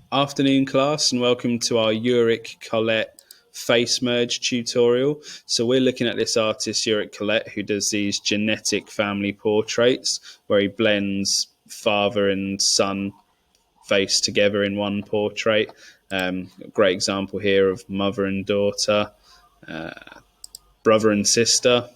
Afternoon class, and welcome to our Ulric Collette face merge tutorial. So we're looking at this artist Ulric Collette, who does these genetic family portraits where he blends father and son face together in one portrait. Great example here of mother and daughter, brother and sister.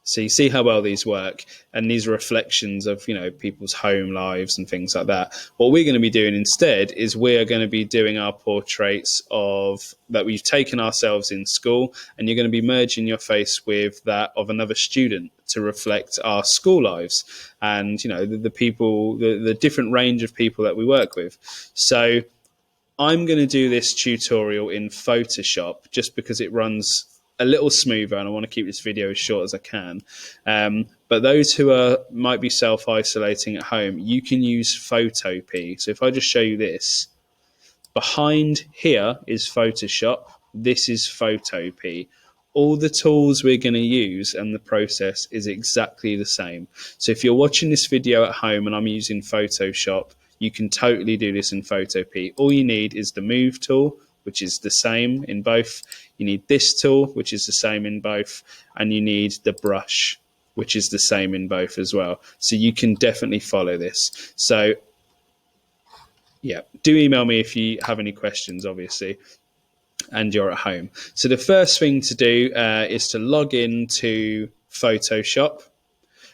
So you see how well these work, and these are reflections of, people's home lives and things like that. What we're going to be doing instead is we're going to be doing our portraits of that we've taken ourselves in school, and you're going to be merging your face with that of another student to reflect our school lives and the people, the different range of people that we work with. So I'm going to do this tutorial in Photoshop just because it runs a little smoother, and I want to keep this video as short as I can. But those who might be self-isolating at home, you can use Photopea. So if I just show you this, behind here is Photoshop. This is Photopea. All the tools we're going to use and the process is exactly the same. So if you're watching this video at home and I'm using Photoshop, you can totally do this in Photopea. All you need is the Move tool, which is the same in both. You need this tool, which is the same in both. And you need the brush, which is the same in both as well. So you can definitely follow this. So yeah, do email me if you have any questions, obviously, and you're at home. So the first thing to do is to log into Photoshop,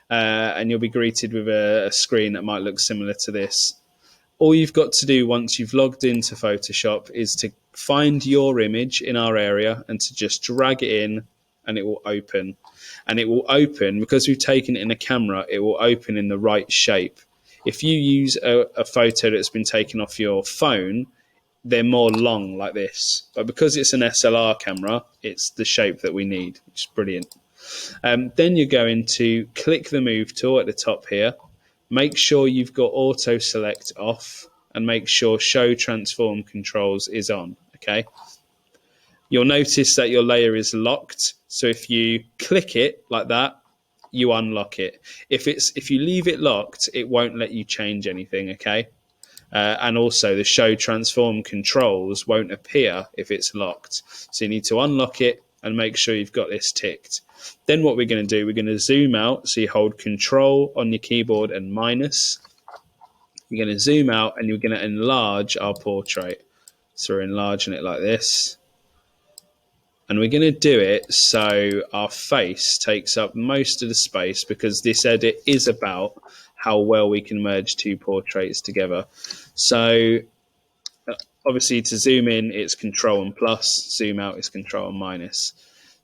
and you'll be greeted with a screen that might look similar to this. All you've got to do once you've logged into Photoshop is to find your image in our area and to just drag it in, and it will open. And it will open, because we've taken it in a camera, it will open in the right shape. If you use a photo that's been taken off your phone, they're more long like this. But because it's an SLR camera, it's the shape that we need, which is brilliant. Then you're going to click the Move tool at the top here. Make sure you've got Auto Select off, and make sure Show Transform Controls is on, okay? You'll notice that your layer is locked. So if you click it like that, you unlock it. If you leave it locked, it won't let you change anything, okay? And also the Show Transform Controls won't appear if it's locked. So you need to unlock it and make sure you've got this ticked. Then what we're going to do, we're going to zoom out. So you hold Control on your keyboard and minus. You're going to zoom out and you're going to enlarge our portrait. So we're enlarging it like this. And we're going to do it so our face takes up most of the space, because this edit is about how well we can merge two portraits together. So obviously to zoom in, it's Control and plus, zoom out is Control and minus.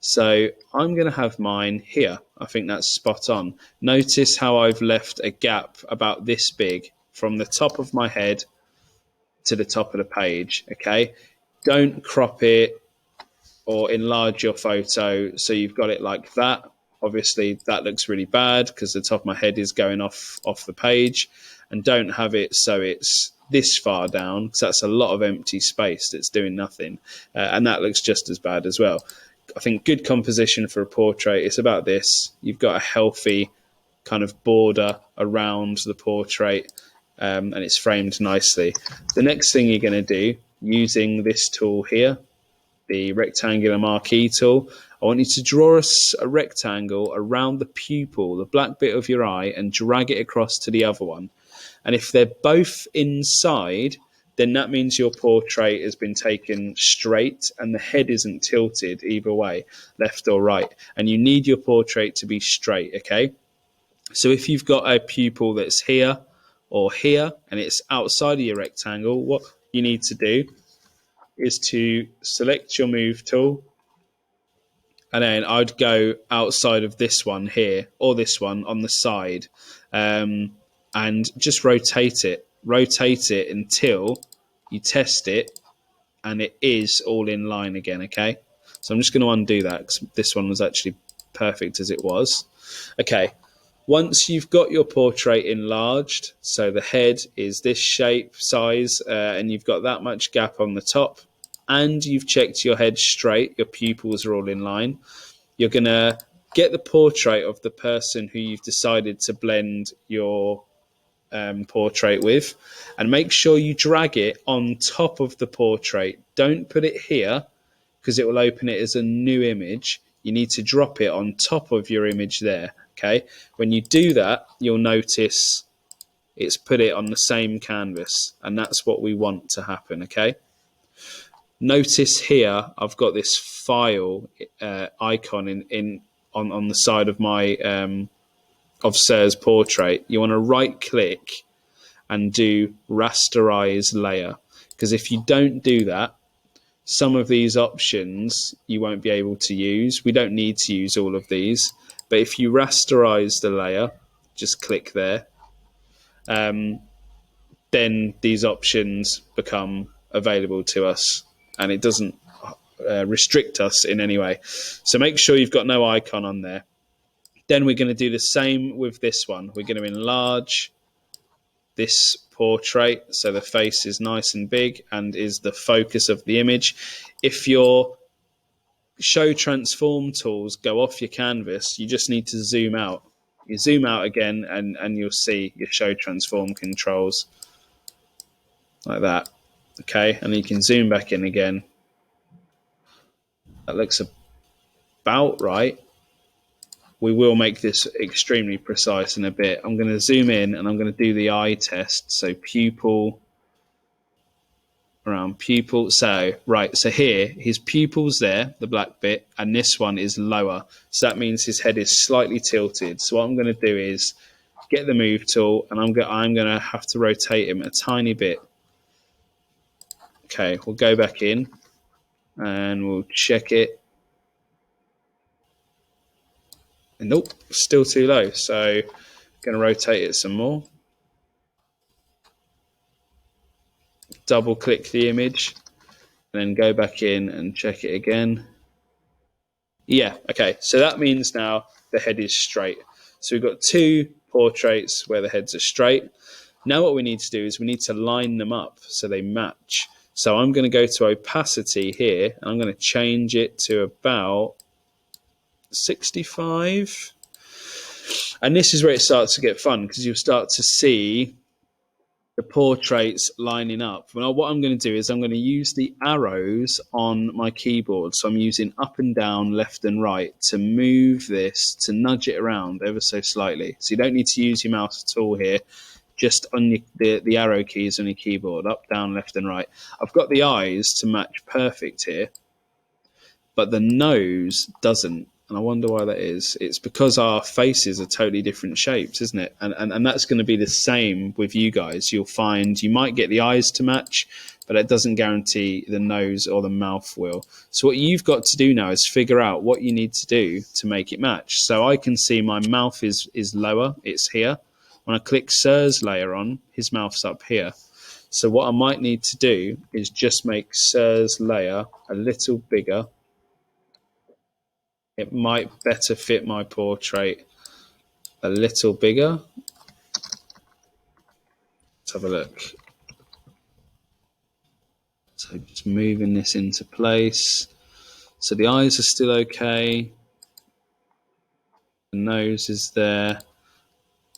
So I'm going to have mine here. I think that's spot on. Notice how I've left a gap about this big from the top of my head to the top of the page, okay? Don't crop it or enlarge your photo so you've got it like that. Obviously that looks really bad because the top of my head is going off the page. And don't have it so it's this far down, because that's a lot of empty space that's doing nothing, and that looks just as bad as well. I think good composition for a portrait is about this. You've got a healthy kind of border around the portrait, and it's framed nicely. The next thing you're going to do, using this tool here, the rectangular marquee tool, I want you to draw a rectangle around the pupil, the black bit of your eye, and drag it across to the other one. And if they're both inside, then that means your portrait has been taken straight and the head isn't tilted either way, left or right. And you need your portrait to be straight, okay? So if you've got a pupil that's here or here and it's outside of your rectangle, what you need to do is to select your Move tool, and then I'd go outside of this one here or this one on the side, and just rotate it until you test it and it is all in line again, okay? So I'm just going to undo that because this one was actually perfect as it was. Okay, once you've got your portrait enlarged, so the head is this shape, size, and you've got that much gap on the top, and you've checked your head straight, your pupils are all in line, you're going to get the portrait of the person who you've decided to blend your portrait with, and make sure you drag it on top of the portrait. Don't put it here because it will open it as a new image. You need to drop it on top of your image there. Okay, when you do that, you'll notice it's put it on the same canvas, and that's what we want to happen. Okay, notice here I've got this file icon on the side of my of Sir's portrait. You want to right click and do rasterize layer, because if you don't do that, some of these options you won't be able to use. We don't need to use all of these, but if you rasterize the layer, just click there, then these options become available to us, and it doesn't restrict us in any way. So make sure you've got no icon on there. Then we're going to do the same with this one. We're going to enlarge this portrait so the face is nice and big and is the focus of the image. If your show transform tools go off your canvas, you just need to zoom out. You zoom out again and you'll see your show transform controls like that. Okay, and you can zoom back in again. That looks about right. We will make this extremely precise in a bit. I'm going to zoom in and I'm going to do the eye test. So pupil, around pupil. So, right, so here, his pupil's there, the black bit, and this one is lower. So that means his head is slightly tilted. So what I'm going to do is get the move tool, and I'm going to have to rotate him a tiny bit. Okay, we'll go back in and we'll check it. And nope, still too low. So I'm going to rotate it some more. Double click the image and then go back in and check it again. Yeah, okay, so that means now the head is straight. So we've got two portraits where the heads are straight. Now what we need to do is we need to line them up so they match. So I'm going to go to opacity here, and I'm going to change it to about 65. And this is where it starts to get fun, because you'll start to see the portraits lining up. Well, what I'm going to do is I'm going to use the arrows on my keyboard. So I'm using up and down, left and right to move this, to nudge it around ever so slightly. So you don't need to use your mouse at all here. Just on the arrow keys on your keyboard, up, down, left and right. I've got the eyes to match perfect here, but the nose doesn't. And I wonder why that is. It's because our faces are totally different shapes, isn't it? And that's going to be the same with you guys. You'll find you might get the eyes to match, but it doesn't guarantee the nose or the mouth will. So what you've got to do now is figure out what you need to do to make it match. So I can see my mouth is lower. It's here. When I click Sir's layer on, his mouth's up here. So what I might need to do is just make Sir's layer a little bigger. It might better fit my portrait a little bigger. Let's have a look. So just moving this into place. So the eyes are still okay. The nose is there.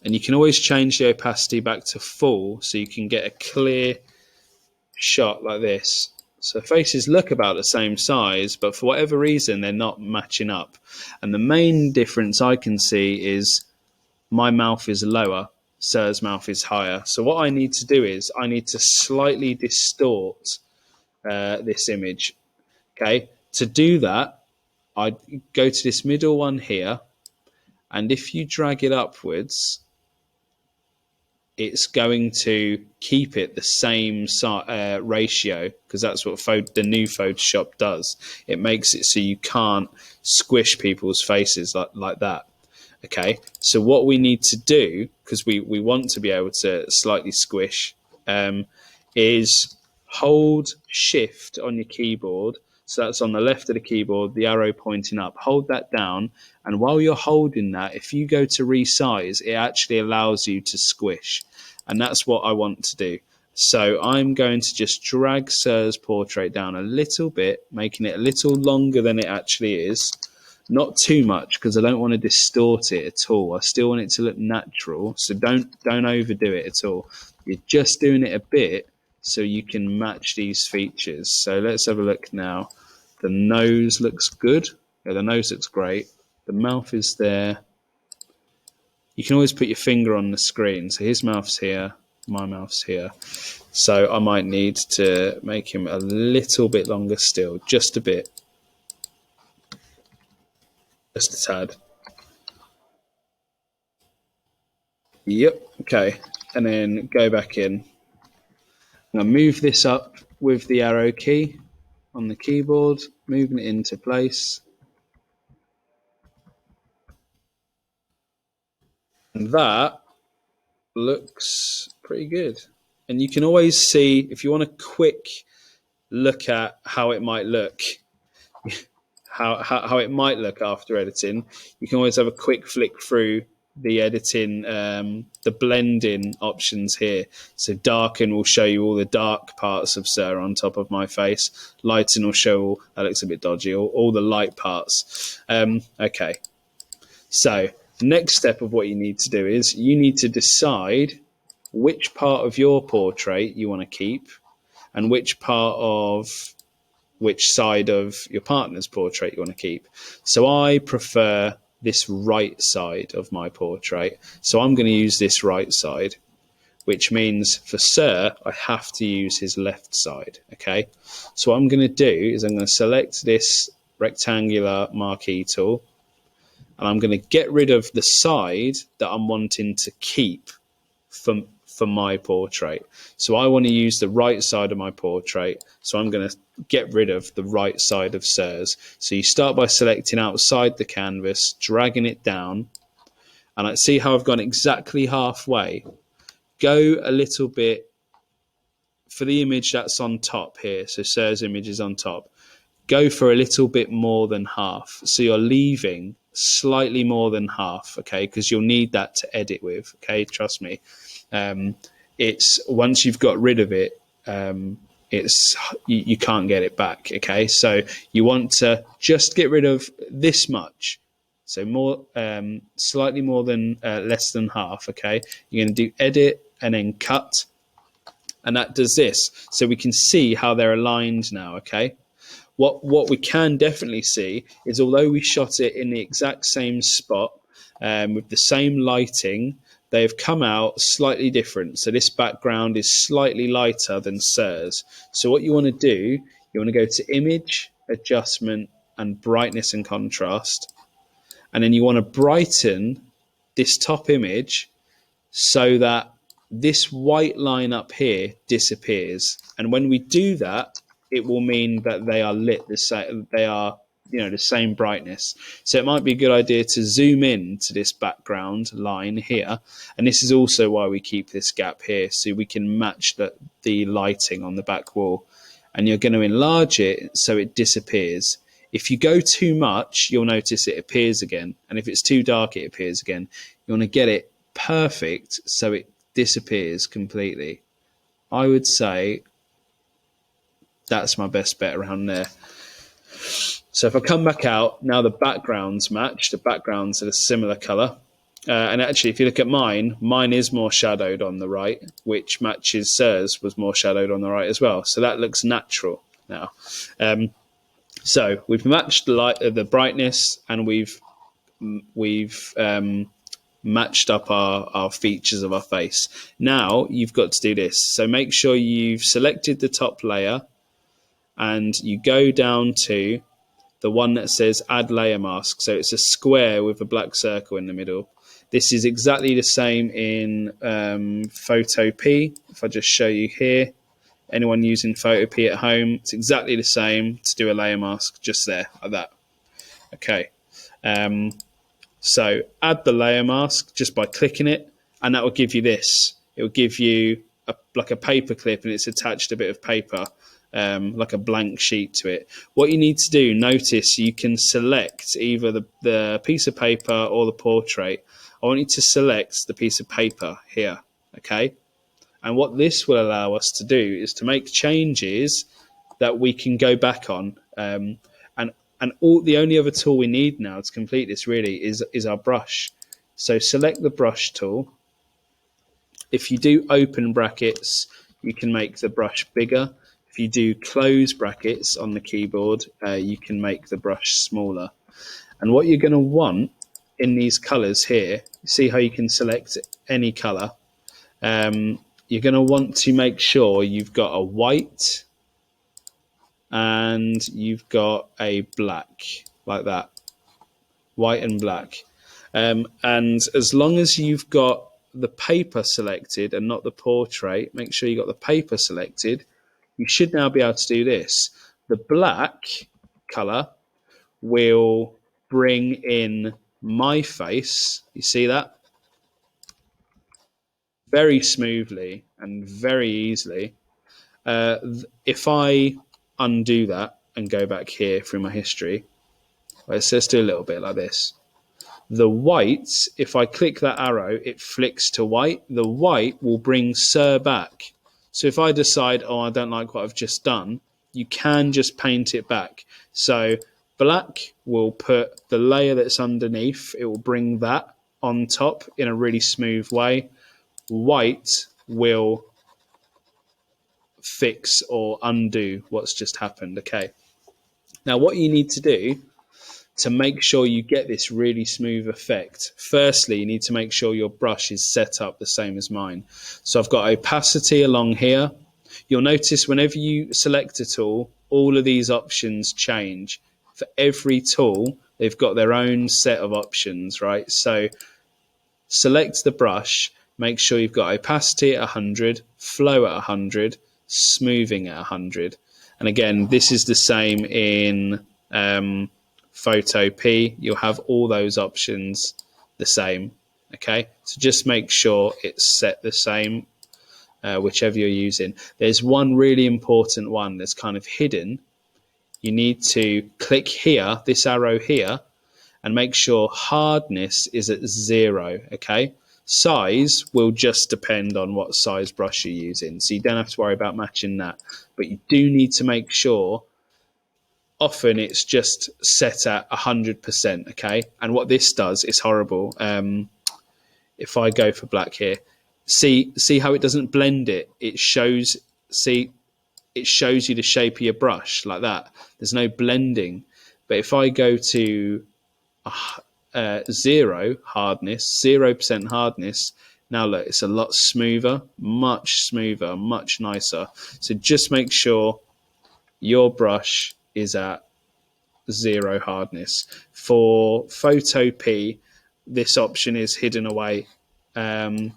And you can always change the opacity back to full so you can get a clear shot like this. So faces look about the same size, but for whatever reason, they're not matching up. And the main difference I can see is my mouth is lower, Sir's mouth is higher. So what I need to do is I need to slightly distort this image. Okay, to do that, I go to this middle one here, and if you drag it upwards, it's going to keep it the same ratio, because that's what the new Photoshop does. It makes it so you can't squish people's faces like that. Okay, so what we need to do, because we want to be able to slightly squish, is hold Shift on your keyboard. So that's on the left of the keyboard, the arrow pointing up. Hold that down, and while you're holding that, if you go to resize, it actually allows you to squish. And that's what I want to do. So I'm going to just drag Sir's portrait down a little bit, making it a little longer than it actually is. not too much because I don't want to distort it at all. I still want it to look natural, so don't overdo it at all. You're just doing it a bit so you can match these features. So let's have a look now. The nose looks good. Yeah, the nose looks great. The mouth is there. You can always put your finger on the screen. So his mouth's here, my mouth's here. So I might need to make him a little bit longer still, just a bit, just a tad. Yep, okay. And then go back in. Now move this up with the arrow key on the keyboard, moving it into place. And that looks pretty good. And you can always see, if you want a quick look at how it might look, how it might look after editing, you can always have a quick flick through the editing, the blending options here. So darken will show you all the dark parts of Sir on top of my face. Lighten will show all, that looks a bit dodgy, all the light parts. Okay, so the next step of what you need to do is you need to decide which part of your portrait you want to keep and which side of your partner's portrait you want to keep. So I prefer this right side of my portrait. So I'm going to use this right side, which means for Sir, I have to use his left side. Okay. So what I'm going to do is I'm going to select this rectangular marquee tool, and I'm going to get rid of the side that I'm wanting to keep for my portrait. So I want to use the right side of my portrait. So I'm going to get rid of the right side of Sir's. So you start by selecting outside the canvas, dragging it down, and I see how I've gone exactly halfway. Go a little bit for the image that's on top here. So Sir's image is on top. Go for a little bit more than half. So you're leaving slightly more than half, okay? Because you'll need that to edit with, okay? Trust me. It's once you've got rid of it, it's you can't get it back, okay? So you want to just get rid of this much. So more, slightly more than less than half, okay? You're going to do edit and then cut, and that does this. So we can see how they're aligned now, okay? What we can definitely see is, although we shot it in the exact same spot with the same lighting, they have come out slightly different. So this background is slightly lighter than Sir's. So what you want to do, you want to go to Image, Adjustment, and Brightness and Contrast. And then you want to brighten this top image so that this white line up here disappears. And when we do that, it will mean that they are lit the same. They are, the same brightness. So it might be a good idea to zoom in to this background line here. And this is also why we keep this gap here, so we can match the lighting on the back wall. And you're going to enlarge it so it disappears. If you go too much, you'll notice it appears again. And if it's too dark, it appears again. You want to get it perfect so it disappears completely. I would say that's my best bet around there. So if I come back out, now the backgrounds match. The backgrounds are a similar color. And actually, if you look at mine is more shadowed on the right, which matches Sir's was more shadowed on the right as well. So that looks natural now. So we've matched the brightness, and we've matched up our features of our face. Now you've got to do this. So make sure you've selected the top layer, and you go down to the one that says add layer mask. So it's a square with a black circle in the middle. This is exactly the same in Photopea. If I just show you here, anyone using Photopea at home, it's exactly the same to do a layer mask, just there, like that. Okay. So add the layer mask just by clicking it, and that will give you this. It will give you like a paper clip, and it's attached a bit of paper, like a blank sheet to it. What you need to do, notice you can select either the piece of paper or the portrait. I want you to select the piece of paper here, okay? And what this will allow us to do is to make changes that we can go back on. And And the only other tool we need now to complete this really is our brush. So select the brush tool. If you do open brackets, you can make the brush bigger. If you do close brackets on the keyboard, you can make the brush smaller. And what you're going to want in these colors here, see how you can select any color. You're going to want to make sure you've got a white and you've got a black, like that, white and black. And as long as you've got the paper selected and not the portrait, make sure you got the paper selected, you should now be able to do this. The black color will bring in my face. You see that? Very smoothly and very easily. If I undo that and go back here through my history, let's just do a little bit like this. The white, if I click that arrow, it flicks to white. The white will bring Sir back. So if I decide, oh, I don't like what I've just done, you can just paint it back. So black will put the layer that's underneath, it will bring that on top in a really smooth way. White will fix or undo what's just happened. Okay. Now what you need to do to make sure you get this really smooth effect, firstly, you need to make sure your brush is set up the same as mine. So I've got opacity along here. You'll notice whenever you select a tool, all of these options change. For every tool, they've got their own set of options, right? So select the brush, make sure you've got opacity at 100, flow at 100, smoothing at 100. And again, this is the same in Photopea. You'll have all those options the same. Okay, so just make sure it's set the same, whichever you're using. There's one really important one that's kind of hidden. You need to click here, this arrow here, and make sure hardness is at 0. Okay, size will just depend on what size brush you're using, so you don't have to worry about matching that, but you do need to make sure often it's just set at 100%. Okay, and what this does is horrible. If I go for black here, see how it doesn't blend it. It shows it shows you the shape of your brush like that. There's no blending. But if I go to 0 hardness, 0% hardness, now look, it's a lot smoother, much nicer. So just make sure your brush is at 0 hardness. For Photopea, this option is hidden away, and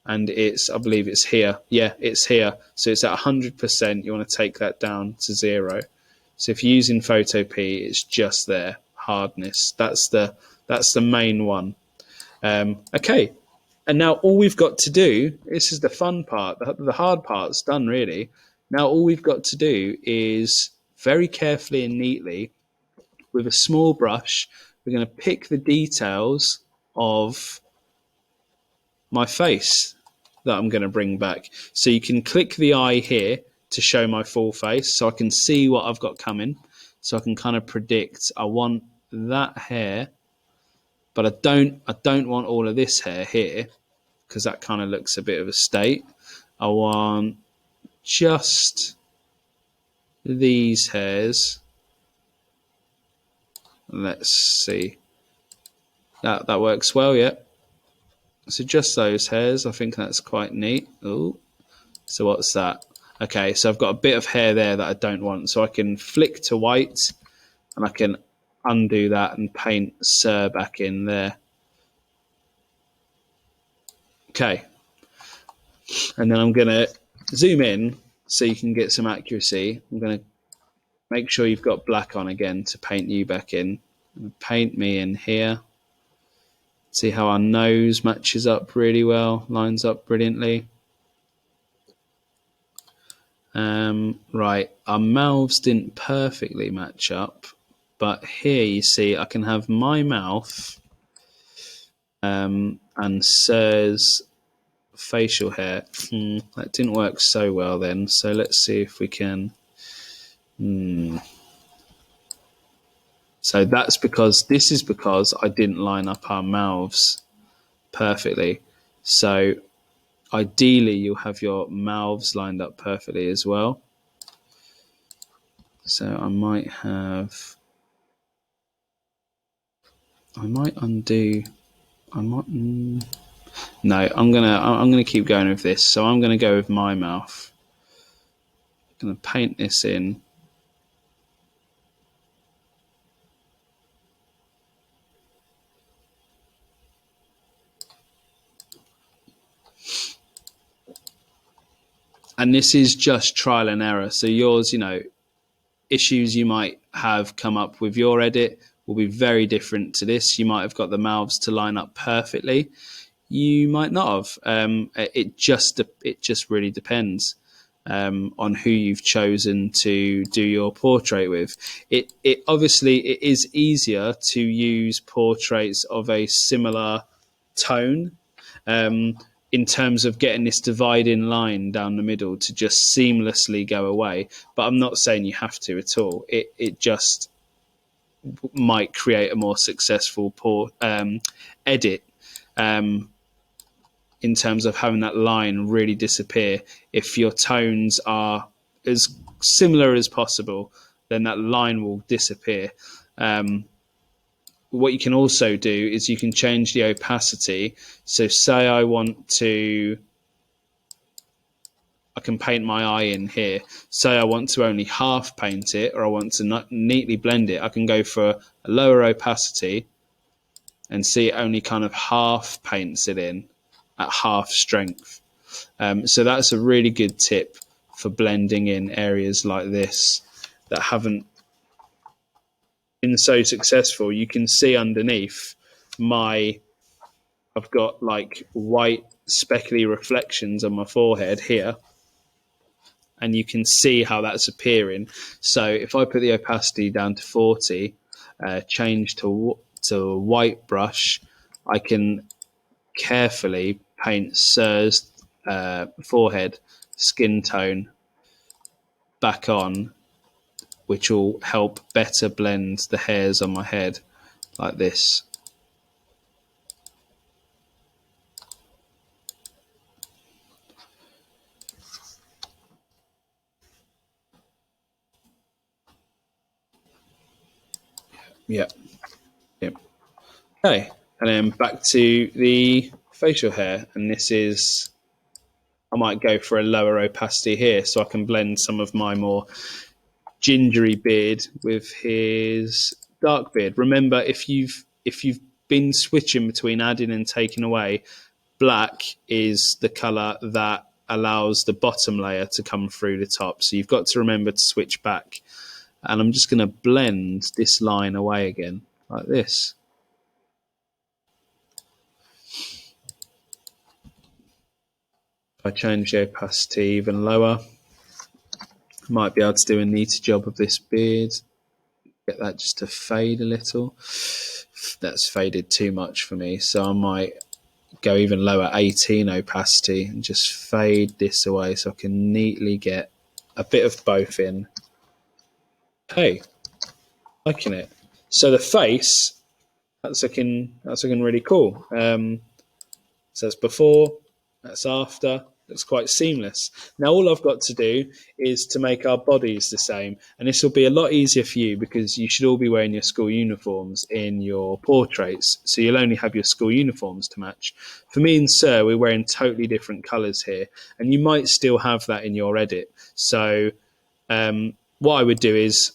I believe it's here. Yeah, it's here. So it's at 100%. You want to take that down to 0. So if you're using Photopea, it's just there, hardness. That's the main one. Okay, and now all we've got to do, this is the fun part, the hard part's done really. Now all we've got to do is very carefully and neatly, with a small brush, we're going to pick the details of my face that I'm going to bring back. So you can click the eye here to show my full face, so I can see what I've got coming. So I can kind of predict, I want that hair, but I don't want all of this hair here, because that kind of looks a bit of a state. I want just these hairs. Let's see. That works well, yeah. So just those hairs, I think that's quite neat. Ooh. So what's that? Okay, so I've got a bit of hair there that I don't want. So I can flick to white and I can undo that and paint Sir back in there. Okay. And then I'm going to zoom in so you can get some accuracy. I'm going to make sure you've got black on again to paint you back in. Paint me in here. See how our nose matches up really well, lines up brilliantly. Right, our mouths didn't perfectly match up, but here you see I can have my mouth and Sir's facial hair. That didn't work so well then, so let's see if we can. So this is because I didn't line up our mouths perfectly. So ideally you'll have your mouths lined up perfectly as well. So I might undo, no, I'm gonna keep going with this. So I'm gonna go with my mouth. I'm gonna paint this in. And this is just trial and error. So yours, issues you might have come up with your edit will be very different to this. You might have got the mouths to line up perfectly. You might not have. It just really depends on who you've chosen to do your portrait with. It obviously it is easier to use portraits of a similar tone, in terms of getting this dividing line down the middle to just seamlessly go away. But I'm not saying you have to at all. It just might create a more successful edit, in terms of having that line really disappear. If your tones are as similar as possible, then that line will disappear. What you can also do is you can change the opacity. So say I can paint my eye in here. Say I want to only half paint it, or I want to not neatly blend it. I can go for a lower opacity and see it only kind of half paints it in at half strength. So that's a really good tip for blending in areas like this that haven't been so successful. You can see underneath I've got like white speckly reflections on my forehead here, and you can see how that's appearing. So if I put the opacity down to 40, change to a white brush, I can carefully paint Sir's forehead skin tone back on, which will help better blend the hairs on my head like this. Yep. Yep. Okay, and then back to the facial hair, and this is, I might go for a lower opacity here so I can blend some of my more gingery beard with his dark beard. Remember, if you've been switching between adding and taking away, black is the color that allows the bottom layer to come through the top. So you've got to remember to switch back. And I'm just going to blend this line away again, like this. If I change the opacity even lower, I might be able to do a neater job of this beard. Get that just to fade a little. That's faded too much for me, so I might go even lower, 18 opacity, and just fade this away so I can neatly get a bit of both in. Hey, liking it. So the face, that's looking really cool. So that's before, that's after. Looks quite seamless. Now all I've got to do is to make our bodies the same, and this will be a lot easier for you because you should all be wearing your school uniforms in your portraits, so you'll only have your school uniforms to match. For me and Sir, we're wearing totally different colours here, and you might still have that in your edit. So what I would do is,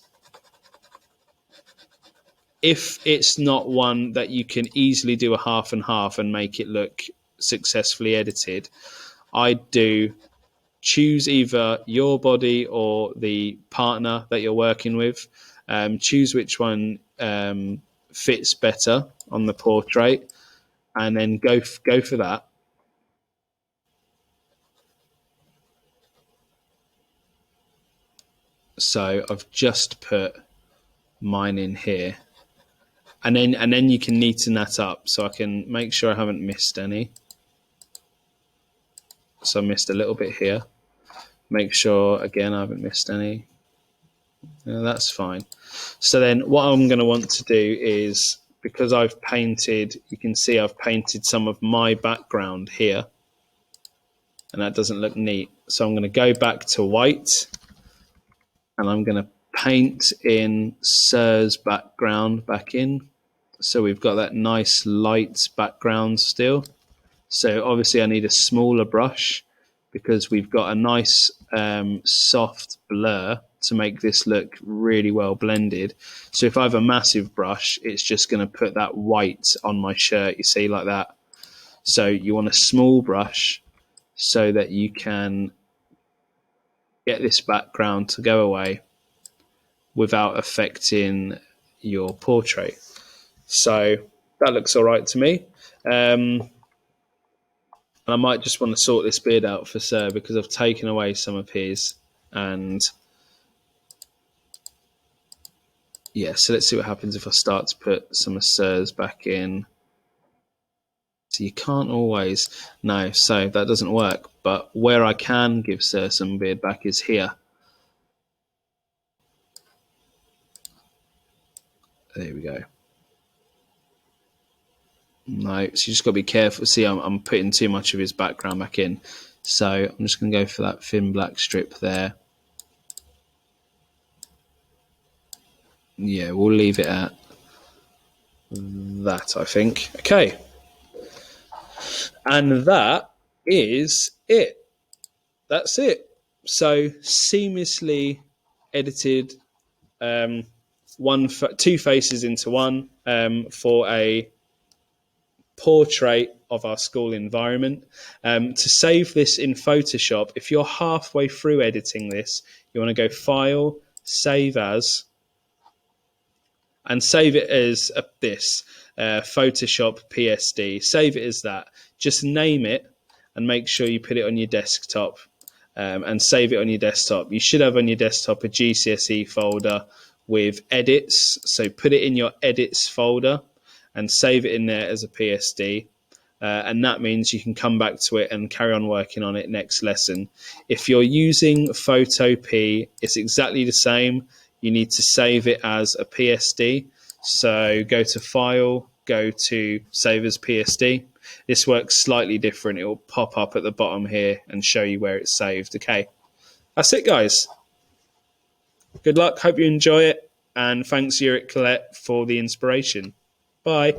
if it's not one that you can easily do a half and half and make it look successfully edited, I'd choose either your body or the partner that you're working with. Choose which one fits better on the portrait, and then go for that. So I've just put mine in here, and then you can neaten that up so I can make sure I haven't missed any. So I missed a little bit here. Make sure again I haven't missed any. That's fine. So then what I'm going to want to do is, because I've painted, you can see I've painted some of my background here, and that doesn't look neat. So I'm going to go back to white, and I'm going to paint in Sir's background back in. So we've got that nice light background still. So obviously I need a smaller brush because we've got a nice soft blur to make this look really well blended. So if I have a massive brush, it's just going to put that white on my shirt, you see, like that. So you want a small brush so that you can get this background to go away without affecting your portrait. So that looks all right to me. And I might just want to sort this beard out for Sir because I've taken away some of his. And yeah, so let's see what happens if I start to put some of Sir's back in. So you can't always, no, so that doesn't work. But where I can give Sir some beard back is here. There we go. No, so you just got to be careful. See, I'm putting too much of his background back in. So I'm just going to go for that thin black strip there. Yeah, we'll leave it at that, I think. Okay. And that is it. That's it. So seamlessly edited, two faces into one for a portrait of our school environment. To save this in Photoshop, if you're halfway through editing this, you want to go File, Save As, and save it as this Photoshop PSD. Save it as that. Just name it and make sure you put it on your desktop and save it on your desktop. You should have on your desktop a GCSE folder with edits. So put it in your edits folder and save it in there as a PSD. And that means you can come back to it and carry on working on it next lesson. If you're using Photopea, it's exactly the same. You need to save it as a PSD. So go to File, go to Save as PSD. This works slightly different. It will pop up at the bottom here and show you where it's saved. Okay, that's it, guys. Good luck. Hope you enjoy it. And thanks, Ulric Collette, for the inspiration. Bye.